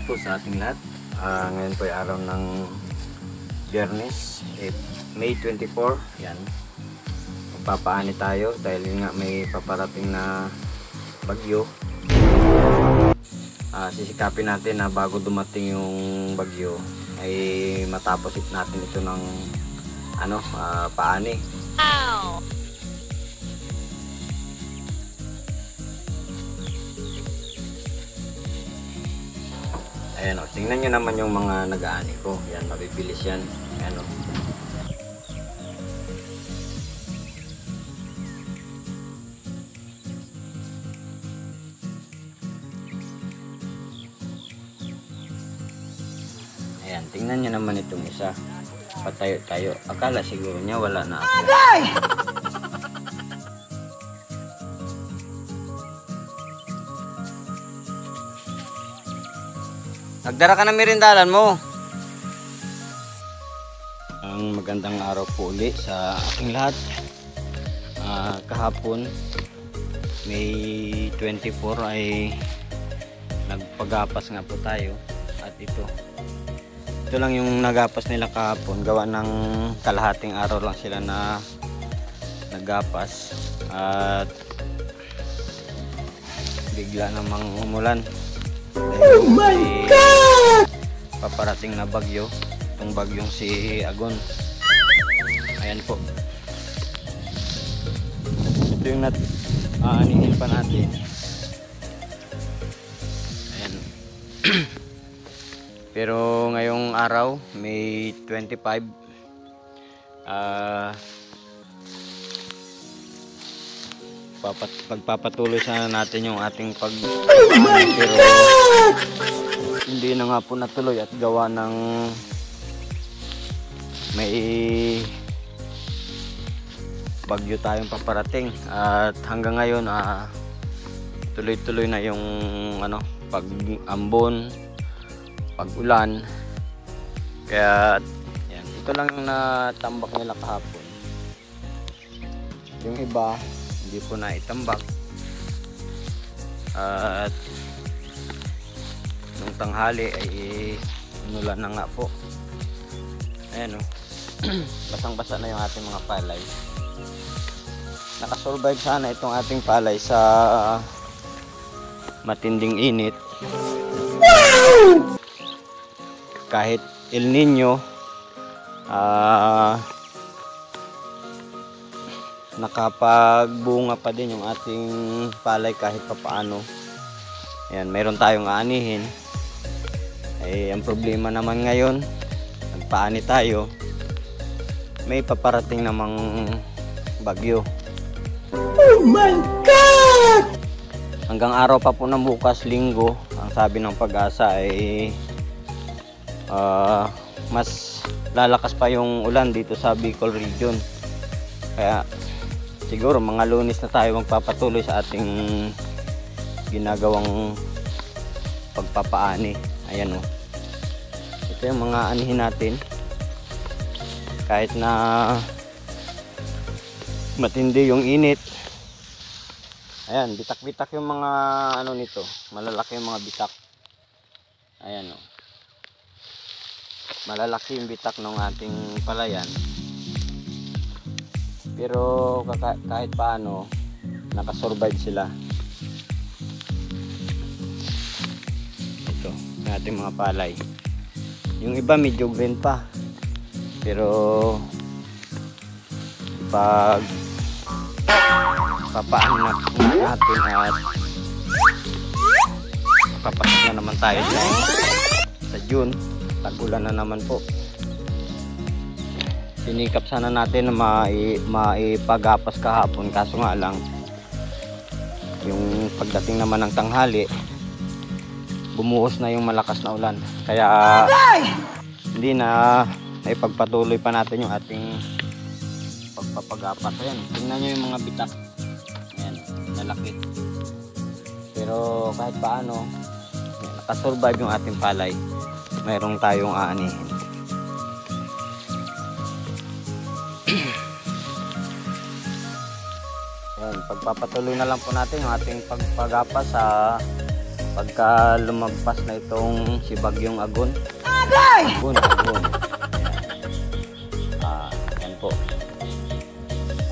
po sa ating lahat. Ngayon po ay araw ng Biyernes, May 24. Yan. Magpapaani tayo dahil nga may paparating na bagyo. Sisikapin natin na bago dumating yung bagyo ay matapos natin ito ng paani. Ayan o, tingnan nyo naman yung mga nag-aani ko. Yan, mabibilis yan. Ayan o. Ayan, tingnan nyo naman itong isa. Patayo-tayo. Akala siguro niya wala na ako. Nagdara ka na merindalan mo. Ang magandang araw po ulit sa aking lahat. Kahapon May 24 ay nagpagapas nga po tayo. At ito lang yung nagapas nila kahapon. Gawa ng kalahating araw lang sila na nagapas. At bigla namang umulan. Oh my God! Paparating na bagyo. Itong bagyong si Agon. Ayan po. Ito yung aanihin pa natin. Ayan. Pero ngayong araw, May 25, pagpapatuloy sana natin yung ating pero hindi na nga po natuloy at gawa ng may bagyo tayong paparating at hanggang ngayon tuloy-tuloy na yung pag-ambon, pag-ulan. Kaya yan, ito lang yung natambak nila kahapon. Yung iba hindi po na itambak at nung tanghali ay inulan na nga po. Ayan o, basang-basa na yung ating mga palay. Nakasurvive sana itong ating palay sa matinding init. Kahit El Nino, nakapagbunga pa din yung ating palay kahit papaano. Ayan, mayroon tayong aanihin. Ang problema naman ngayon, nagpaani tayo, may paparating namang bagyo. Oh my God! Hanggang araw pa po ng bukas, Linggo, ang sabi ng Pag-asa ay mas lalakas pa yung ulan dito sa Bicol region. Kaya siguro mga Lunes na tayo magpapatuloy sa ating ginagawang pagpapaani. Ayan o, ito yung mga anihin natin. Kahit na matindi yung init, ayan, bitak-bitak yung mga nito, malalaki yung mga bitak. Ayan o, malalaki yung bitak ng ating palayan. Pero kahit paano nakasurvive sila. Ito yung ating mga palay. Yung iba medyo green pa, pero pag papaano natin at papasok na naman tayo sa June, tag-ulan na naman po. Sinikap sana natin na maipagapas kahapon, kaso nga lang yung pagdating naman ng tanghali bumuhos na yung malakas na ulan, kaya hindi na ipagpatuloy pa natin yung ating pagpapagapas. Ayan, tingnan nyo yung mga bitak. Ayan, nalaki. Pero kahit paano nakasurvive yung ating palay, mayroong tayong aanihin. Ayan, pagpapatuloy na lang po natin yung ating pagpagapas sa pagka lumagpas na itong si Bagyong Agon. Agon. Yan po.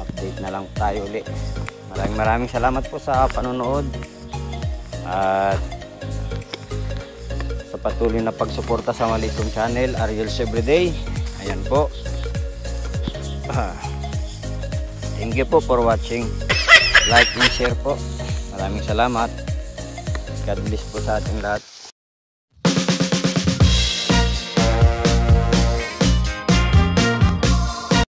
Update na lang tayo ulit. Maraming salamat po sa panonood at sa patuloy na pagsuporta sa maliit kong channel, Ariel's Everyday. Ayan po. Thank you po for watching. Like and share po. Maraming salamat. God bless po sa ating lahat.